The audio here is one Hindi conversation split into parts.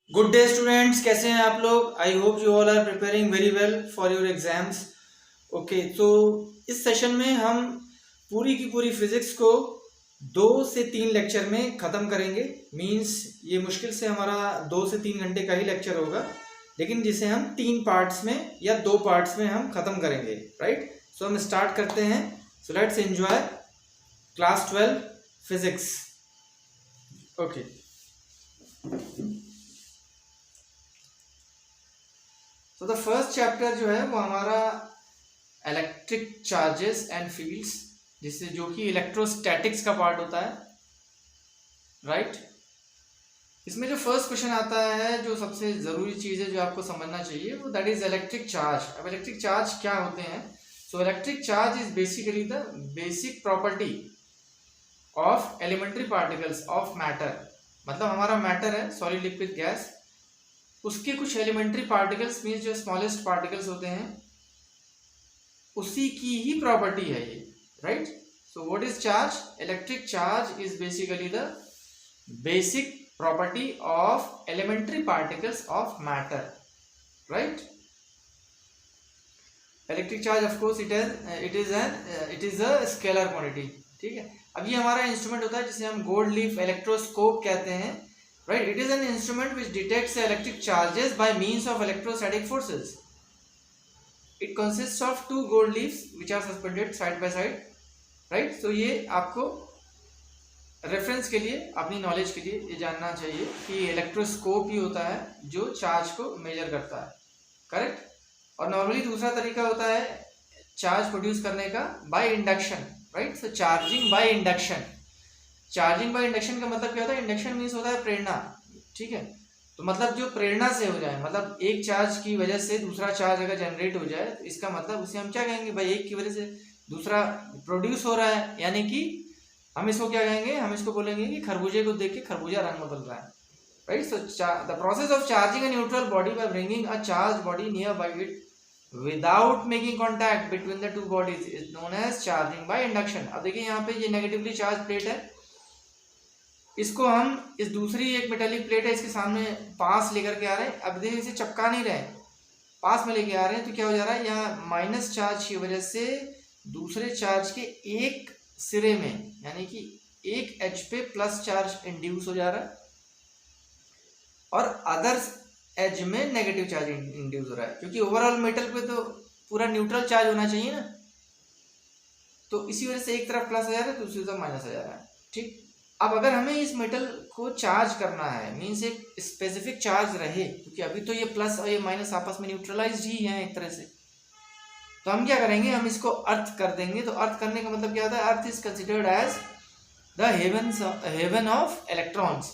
गुड डे स्टूडेंट्स, कैसे हैं आप लोग। I hope you all are preparing very well for your exams. Okay, तो इस सेशन में हम पूरी की पूरी फिजिक्स को 2 से 3 लेक्चर में ख़त्म करेंगे। मींस ये मुश्किल से हमारा 2 से 3 घंटे का ही लेक्चर होगा, लेकिन जिसे हम 3 पार्ट्स में या 2 पार्ट्स में हम ख़त्म करेंगे। राइट, सो हम स्टार्ट करते हैं। So let's enjoy class 12 physics. Okay, तो द फर्स्ट चैप्टर जो है वो हमारा इलेक्ट्रिक चार्जेस एंड फील्ड्स, जिससे जो कि इलेक्ट्रोस्टैटिक्स का पार्ट होता है। राइट, इसमें जो फर्स्ट क्वेश्चन आता है, जो सबसे ज़रूरी चीज़ है जो आपको समझना चाहिए, वो दैट इज इलेक्ट्रिक चार्ज। अब इलेक्ट्रिक चार्ज क्या होते हैं? So electric charge is basically the basic property of elementary particles of matter. मतलब हमारा मैटर है सॉलिड, लिक्विड, गैस, उसके कुछ एलिमेंट्री पार्टिकल्स मीन्स जो स्मॉलेस्ट पार्टिकल्स होते हैं, उसी की ही प्रॉपर्टी है ये। Right, so what is charge? Electric charge is basically the basic property of elementary particles of matter. Right, electric charge of course it is a scalar quantity. ठीक है, अब ये हमारा इंस्ट्रूमेंट होता है जिसे हम गोल्ड लीफ इलेक्ट्रोस्कोप कहते हैं। Right, it is an instrument which detects electric charges by means of electrostatic forces. It consists of 2 gold leaves which are suspended side by side. Right, so ये आपको रेफरेंस के लिए, अपनी नॉलेज के लिए ये जानना चाहिए कि इलेक्ट्रोस्कोप ही होता है जो चार्ज को मेजर करता है। करेक्ट, और नॉर्मली दूसरा तरीका होता है चार्ज प्रोड्यूस करने का by induction. Right, so charging by induction. Charging by induction का मतलब क्या होता है? इंडक्शन मीन्स होता है प्रेरणा। ठीक है, तो मतलब जो प्रेरणा से हो जाए, मतलब एक चार्ज की वजह से दूसरा चार्ज अगर जनरेट हो जाए, तो इसका मतलब उसे हम क्या कहेंगे? भाई एक की वजह से दूसरा प्रोड्यूस हो रहा है, यानी कि हम इसको क्या कहेंगे? हम इसको बोलेंगे कि खरबूजे को देख के खरबूजा रंग बदल रहा है। Right, so the process of charging a neutral body by bringing a charge body near by it without making contact between the 2 bodies is known as charging by induction. अब देखिए यहाँ पे ये नेगेटिवली चार्ज प्लेट है, इसको हम इस दूसरी एक मेटेलिक प्लेट है इसके सामने पास लेकर के आ रहे हैं। अब देखिए इसे चिपका नहीं रहे, पास में लेके आ रहे हैं, तो क्या हो जा रहा है? यहाँ माइनस चार्ज की वजह से दूसरे चार्ज के एक सिरे में, यानी कि एक एच पे प्लस चार्ज इंड्यूस हो जा रहा है, और अदर एज में नेगेटिव चार्ज इंड्यूस हो रहा है, क्योंकि ओवरऑल मेटल पे तो पूरा न्यूट्रल चार्ज होना चाहिए ना। तो इसी वजह से एक तरफ प्लस आ जा रहा है, दूसरी तरफ माइनस आ जा रहा है। ठीक, अब अगर हमें इस मेटल को चार्ज करना है, मीन्स एक स्पेसिफिक चार्ज रहे, क्योंकि अभी तो ये प्लस और ये माइनस आपस में न्यूट्रलाइज्ड ही है एक तरह से, तो हम क्या करेंगे? हम इसको अर्थ कर देंगे। तो अर्थ करने का मतलब क्या होता है? Earth is considered as the heaven of electrons.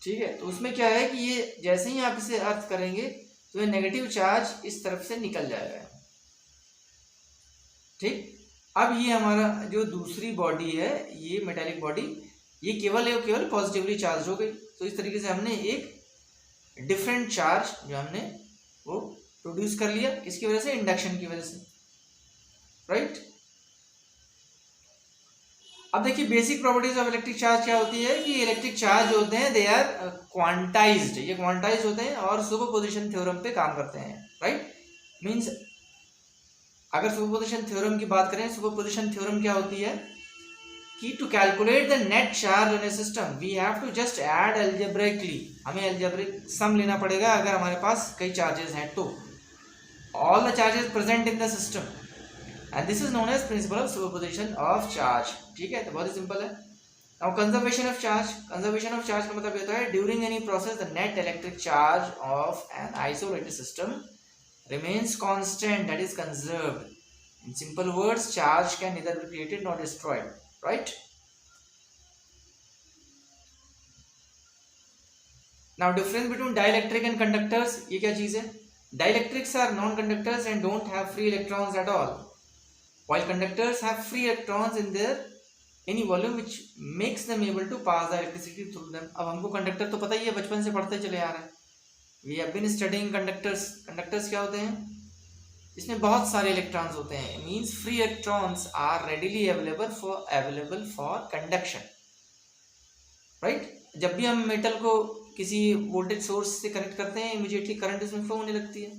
ठीक है, तो उसमें क्या है कि ये जैसे ही आप इसे अर्थ करेंगे तो ये नेगेटिव चार्ज इस तरफ से निकल जाएगा। ठीक, अब ये हमारा जो दूसरी बॉडी है, ये मेटालिक बॉडी, ये केवल पॉजिटिवली चार्ज हो गई। तो इस तरीके से हमने एक डिफरेंट चार्ज जो हमने वो प्रोड्यूस कर लिया, किसकी वजह से? इंडक्शन की वजह से। राइट, अब देखिए basic properties of electric charge क्या होती है कि इलेक्ट्रिक चार्ज होते हैं दे आर क्वांटाइज्ड, ये क्वांटाइज्ड होते हैं और सुपरपोजिशन थ्योरम पे काम करते हैं। राइट, मींस अगर सुपरपोजिशन थ्योरम की बात करें, सुपरपोजिशन थ्योरम क्या होती है कि to calculate the net charge on a system we have to just add algebraically, हमें अलजेब्रिक सम लेना पड़ेगा अगर हमारे पास कई चार्जेस हैं तो, all the charges present in the system, and this is known as principle of superposition of charge. ठीक है, तो बहुत ही सिंपल है। Now conservation of charge, conservation of charge का मतलब होता है during any process the net electric charge of an isolated system remains constant, that is conserved. In simple words, charge can neither be created nor destroyed. Right, now difference between dielectric and conductors, ये क्या चीज है? Dielectrics are non-conductors and don't have free electrons at all, while conductors have free electrons in their any volume which makes them able to pass the electricity through them. अब हमको कंडक्टर तो पता ही है, बचपन से पढ़ते चले आ रहे हैं, we have been studying conductors. Conductors क्या होते हैं? इसमें बहुत सारे इलेक्ट्रॉन्स होते हैं, means free electrons are readily available for conduction. Right, जब भी हम मेटल को किसी वोल्टेज सोर्स से कनेक्ट करते हैं, इमीडिएटली करंट उसमें फ्लो होने लगती है।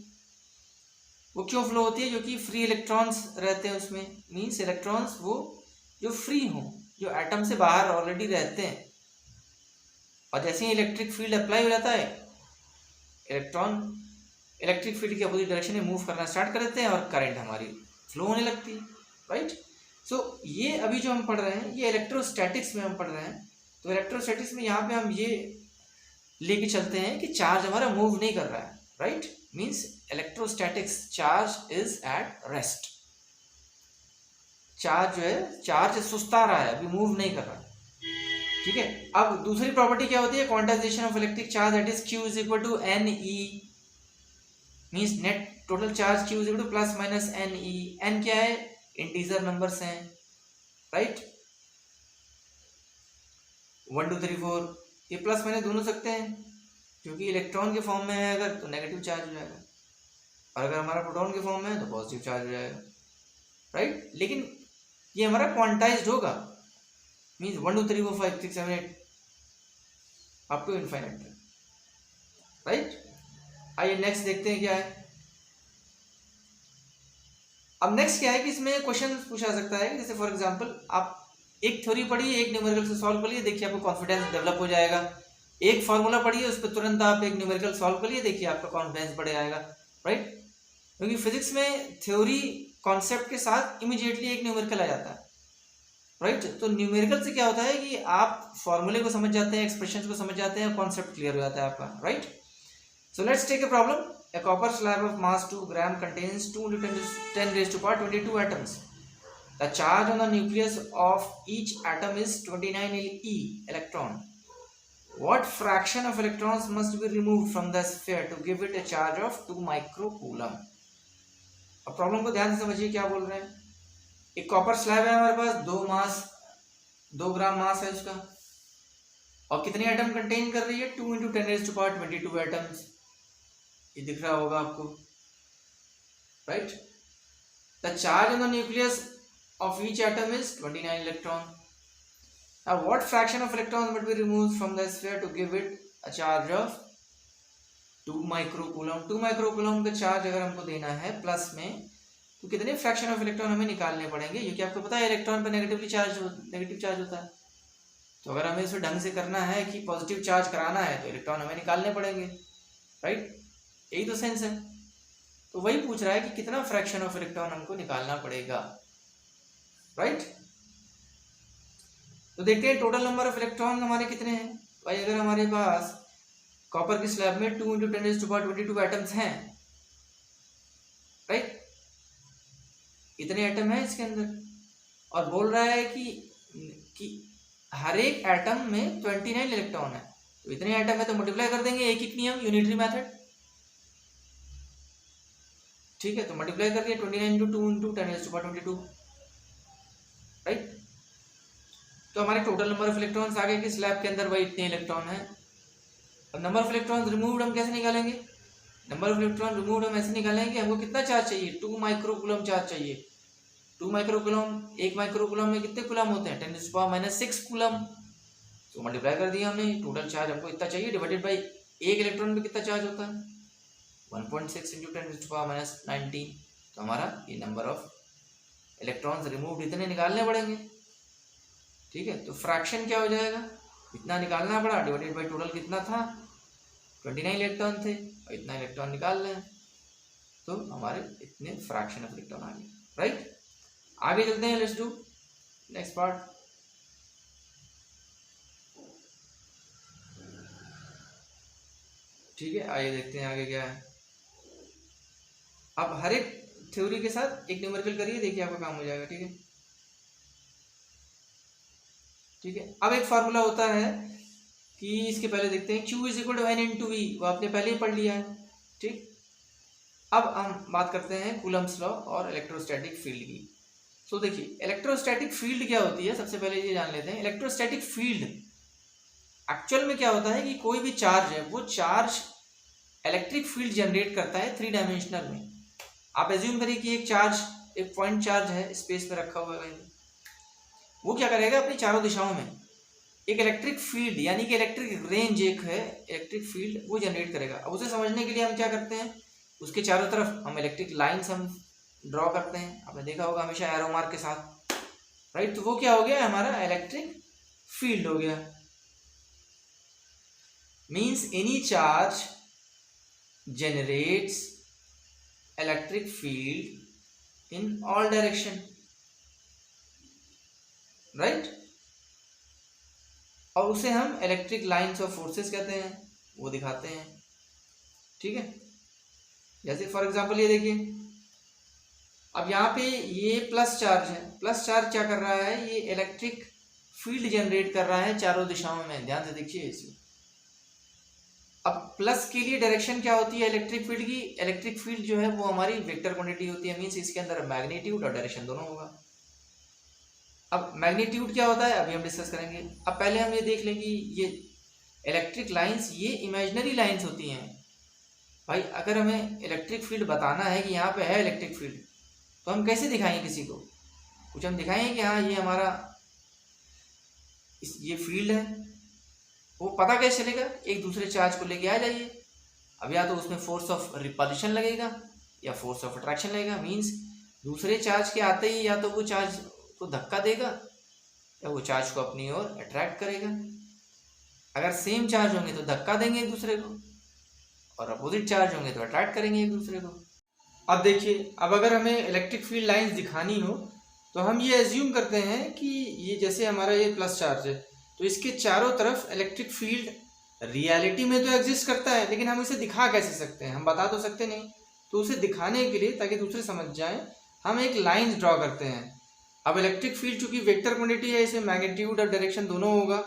वो क्यों फ्लो होती है? क्योंकि फ्री इलेक्ट्रॉन्स रहते हैं उसमें, मीन्स इलेक्ट्रॉन्स वो जो फ्री हों, जो एटम से बाहर ऑलरेडी रहते हैं, और जैसे ही इलेक्ट्रिक फील्ड अप्लाई हो जाता है, इलेक्ट्रॉन इलेक्ट्रिक फील्ड के अपोजिट डायरेक्शन में मूव करना स्टार्ट कर देते हैं और करंट हमारी फ्लो होने लगती है, राइट। सो ये अभी जो हम पढ़ रहे हैं ये इलेक्ट्रोस्टैटिक्स में हम पढ़ रहे हैं। तो इलेक्ट्रोस्टैटिक्स में यहाँ पे हम ये लेके चलते हैं कि चार्ज हमारा मूव नहीं कर रहा है, right. Means electrostatics, charge is at rest. Charge जो है, चार्ज सुस्ता रहा है, अभी मूव नहीं कर रहा, ठीक है। अब दूसरी प्रॉपर्टी क्या होती है? Quantization of electric charge, that is Q is equal to NE, means net total charge Q is equal to plus minus NE। N क्या है? इंटीजर नंबर्स हैं, राइट। 1 2 3 4, ये प्लस माइनस दोनों सकते हैं, क्योंकि इलेक्ट्रॉन के फॉर्म में है अगर तो नेगेटिव चार्ज हो जाएगा, और अगर हमारा प्रोटॉन के फॉर्म में है तो पॉजिटिव चार्ज हो जाएगा, राइट। लेकिन ये हमारा क्वांटाइज्ड होगा, means 1 2 3 4 5 6 7 8 up to infinite, right. आइए नेक्स्ट देखते हैं क्या है। अब नेक्स्ट क्या है कि इसमें क्वेश्चन पूछा सकता है, जैसे फॉर एग्जांपल आप एक थ्योरी पढ़िए, एक न्यूमेरिकल से सॉल्व करिए, देखिए आपको कॉन्फिडेंस डेवलप हो जाएगा। एक फॉर्मूला पढ़िए, उस पर तुरंत आप एक न्यूमेरिकल सॉल्व करिए, देखिए आपका कॉन्फिडेंस बढ़ जाएगा, राइट। क्योंकि फिजिक्स में थ्योरी कॉन्सेप्ट के साथ इमीडिएटली एक न्यूमेरिकल आ जाता है, राइट। तो न्यूमेरिकल से क्या होता है कि आप फॉर्मूले को समझ जाते हैं, एक्सप्रेशंस को समझ जाते हैं, कॉन्सेप्ट क्लियर हो जाता है आपका, right. So let's take a problem. A copper slab of mass 2 gram contains 2 into 10 raised to power 22 atoms. The charge on the nucleus of each atom is 29 e electron. What fraction of electrons must be removed from the sphere to give it a charge of 2 microcoulomb? अब प्रॉब्लम को ध्यान से समझिए क्या बोल रहे हैं। एक कॉपर स्लैब है हमारे पास, 2 ग्राम मास है उसका, और कितने एटम कंटेन कर रही है? 2 into 10 raised to power 22 atoms. ये दिख रहा होगा आपको, right. The charge on the nucleus of each atom is 29 electron. Now what fraction of electrons must be removed from the sphere to give it a charge of 2 microcoulomb. 2 microcoulomb का चार्ज अगर हमको देना है प्लस में, तो कितने फ्रैक्शन ऑफ इलेक्ट्रॉन हमें निकालने पड़ेंगे? क्योंकि आपको पता है इलेक्ट्रॉन पर नेगेटिव चार्ज होता है, तो अगर हमें इसे ढंग से करना है कि पॉजिटिव चार्ज कराना है तो इलेक्ट्रॉन हमें निकालने पड़ेंगे, राइट। यही तो सेंस है। तो वही पूछ रहा है कि कितना फ्रैक्शन ऑफ इलेक्ट्रॉन हमको निकालना पड़ेगा, राइट। तो देखते हैं टोटल नंबर ऑफ इलेक्ट्रॉन हमारे कितने हैं। भाई अगर हमारे पास कॉपर की स्लैब में 2 into 10 raised to power 22 atoms हैं, राइट, इतने एटम है इसके अंदर, और बोल रहा है कि हर एक एटम में 29 इलेक्ट्रॉन है, तो इतने एटम है तो मल्टीप्लाई कर देंगे, एक नियम, यूनिटरी मेथड, ठीक है। तो मल्टीप्लाई कर दिया 29 into 2 into 10 raised to power 22, right. तो हमारे टोटल नंबर ऑफ इलेक्ट्रॉन्स आ गए कि स्लैब के अंदर भाई इतने इलेक्ट्रॉन हैं। अब नंबर ऑफ इलेक्ट्रॉन्स रिमूव्ड हम कैसे निकालेंगे? नंबर ऑफ इलेक्ट्रॉन रिमूव्ड हम ऐसे निकालेंगे कि हमको कितना चार्ज चाहिए? 2 माइक्रोकूलम चार्ज चाहिए। 2 माइक्रोकूलम, 1 माइक्रोकूलम में कितने कूलम होते हैं? 10 to the power -6 कूलम। तो मल्टीप्लाई कर दिया हमने, टोटल चार्ज हमको इतना चाहिए, डिवाइडेड बाई एक इलेक्ट्रॉन में कितना चार्ज होता है? 1.6 into 10 to the power -19। तो हमारा ये नंबर ऑफ इलेक्ट्रॉन्स रिमूव्ड इतने निकालने पड़ेंगे, ठीक है। तो फ्रैक्शन क्या हो जाएगा? इतना निकालना पड़ा, डिवाइडेड बाई टोटल कितना था? 29 इलेक्ट्रॉन थे, और इतना इलेक्ट्रॉन निकाल रहे हैं, तो हमारे इतने फ्रैक्शन ऑफ इलेक्ट्रॉन आ गए, राइट। आगे चलते हैं, लेट्स डू नेक्स्ट पार्ट। ठीक है, आइए देखते हैं आगे क्या है। अब हर एक थ्योरी के साथ एक न्यूमेरिकल करिए, देखिए आपका काम हो जाएगा, ठीक है। ठीक है, अब एक फार्मूला होता है कि इसके पहले देखते हैं Q is equal to N into V, वो आपने पहले ही पढ़ लिया है, ठीक। अब हम बात करते हैं कूलम्स लॉ और इलेक्ट्रोस्टैटिक फील्ड की। तो देखिए इलेक्ट्रोस्टैटिक फील्ड क्या होती है, सबसे पहले ये जान लेते हैं। इलेक्ट्रोस्टैटिक फील्ड एक्चुअल में क्या होता है कि कोई भी चार्ज है, वो चार्ज इलेक्ट्रिक फील्ड जनरेट करता है 3 डायमेंशनल में। आप एज्यूम करिए कि एक पॉइंट चार्ज है, स्पेस में रखा हुआ है, वो क्या करेगा अपनी चारों दिशाओं में एक इलेक्ट्रिक फील्ड यानी कि इलेक्ट्रिक रेंज एक है, इलेक्ट्रिक फील्ड वो जनरेट करेगा। अब उसे समझने के लिए हम क्या करते हैं, उसके चारों तरफ हम इलेक्ट्रिक लाइंस हम ड्रॉ करते हैं। आपने देखा होगा हमेशा एरो मार्क के साथ, राइट। तो वो क्या हो गया, हमारा इलेक्ट्रिक फील्ड हो गया। Means any charge generates electric field in all direction, right? और उसे हम इलेक्ट्रिक लाइंस ऑफ फोर्सेस कहते हैं, वो दिखाते हैं, ठीक है। जैसे फॉर एग्जांपल ये देखिए, अब यहाँ पे ये प्लस चार्ज है, प्लस चार्ज क्या कर रहा है, ये इलेक्ट्रिक फील्ड जनरेट कर रहा है चारों दिशाओं में। ध्यान से देखिए इसे। अब प्लस के लिए डायरेक्शन क्या होती है इलेक्ट्रिक फील्ड की, इलेक्ट्रिक फील्ड जो है वो हमारी वेक्टर क्वांटिटी होती है। मींस इसके अंदर मैग्नीट्यूड और डायरेक्शन दोनों होगा। अब मैग्नीट्यूड क्या होता है अभी हम डिस्कस करेंगे। अब पहले हम ये देख लें कि ये इलेक्ट्रिक लाइंस ये इमेजिनरी लाइंस होती हैं। भाई अगर हमें इलेक्ट्रिक फील्ड बताना है कि यहाँ पे है इलेक्ट्रिक फील्ड, तो हम कैसे दिखाएंगे किसी को, कुछ हम दिखाएंगे कि हाँ ये हमारा ये फील्ड है। वो पता कैसे चलेगा, एक दूसरे चार्ज को लेके आ जाइए। अब या तो उसमें फोर्स ऑफ रिपल्शन लगेगा या फोर्स ऑफ अट्रैक्शन लगेगा। मींस दूसरे चार्ज के आते ही या तो वो चार्ज को धक्का देगा या वो चार्ज को अपनी ओर अट्रैक्ट करेगा। अगर सेम चार्ज होंगे तो धक्का देंगे एक दूसरे को, और अपोजिट चार्ज होंगे तो अट्रैक्ट करेंगे एक दूसरे को। अब देखिए, अब अगर हमें इलेक्ट्रिक फील्ड लाइंस दिखानी हो तो हम ये एज्यूम करते हैं कि ये जैसे हमारा ये प्लस चार्ज है, तो इसके चारों तरफ इलेक्ट्रिक फील्ड रियलिटी में तो एग्जिस्ट करता है, लेकिन हम इसे दिखा कैसे सकते हैं, हम बता तो सकते नहीं। तो उसे दिखाने के लिए, ताकि दूसरे समझ जाएं, हम एक लाइन ड्रॉ करते हैं। अब इलेक्ट्रिक फील्ड चूंकि वेक्टर क्वांटिटी है, इसे मैग्नीट्यूड और डायरेक्शन दोनों होगा,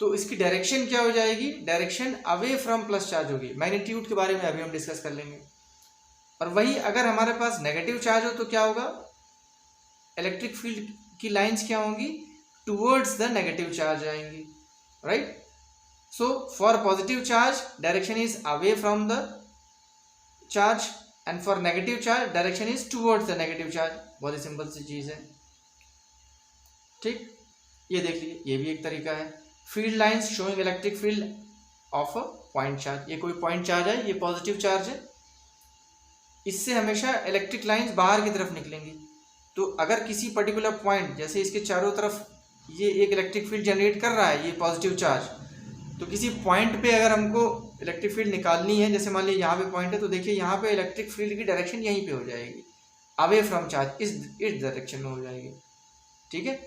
तो इसकी डायरेक्शन क्या हो जाएगी, direction away from plus charge होगी। मैग्नीट्यूड के बारे में अभी हम डिस्कस कर लेंगे। और वही अगर हमारे पास नेगेटिव चार्ज हो तो क्या होगा, इलेक्ट्रिक फील्ड की लाइंस क्या होंगी, टुवर्ड्स द नेगेटिव चार्ज आएंगी, right. So for positive charge direction is away from the charge, and for negative charge direction is towards the negative charge. बहुत ही सिंपल सी चीज है, ठीक। ये देख लीजिए, ये भी एक तरीका है। Field lines showing electric field of a point charge. ये कोई पॉइंट चार्ज है, ये पॉजिटिव चार्ज है, इससे हमेशा इलेक्ट्रिक लाइंस बाहर की तरफ निकलेंगी। तो अगर किसी पर्टिकुलर पॉइंट, जैसे इसके चारों तरफ ये एक इलेक्ट्रिक फील्ड जनरेट कर रहा है, ये पॉजिटिव चार्ज, तो किसी पॉइंट पे अगर हमको इलेक्ट्रिक फील्ड निकालनी है, जैसे मान लीजिए यहाँ पे पॉइंट है, तो देखिए यहाँ पे इलेक्ट्रिक फील्ड की डायरेक्शन यहीं पे हो जाएगी, अवे फ्रॉम चार्ज, इस डायरेक्शन में हो जाएगी, ठीक है।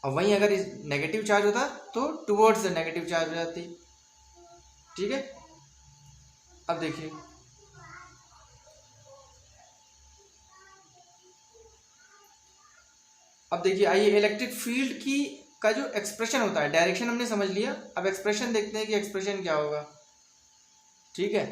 और वहीं अगर इस नेगेटिव चार्ज होता तो टुवर्ड्स द नेगेटिव चार्ज हो जाती, ठीक है। अब देखिए, अब देखिए आइए, इलेक्ट्रिक फील्ड की का जो एक्सप्रेशन होता है, डायरेक्शन हमने समझ लिया, अब एक्सप्रेशन देखते हैं कि एक्सप्रेशन क्या होगा, ठीक है।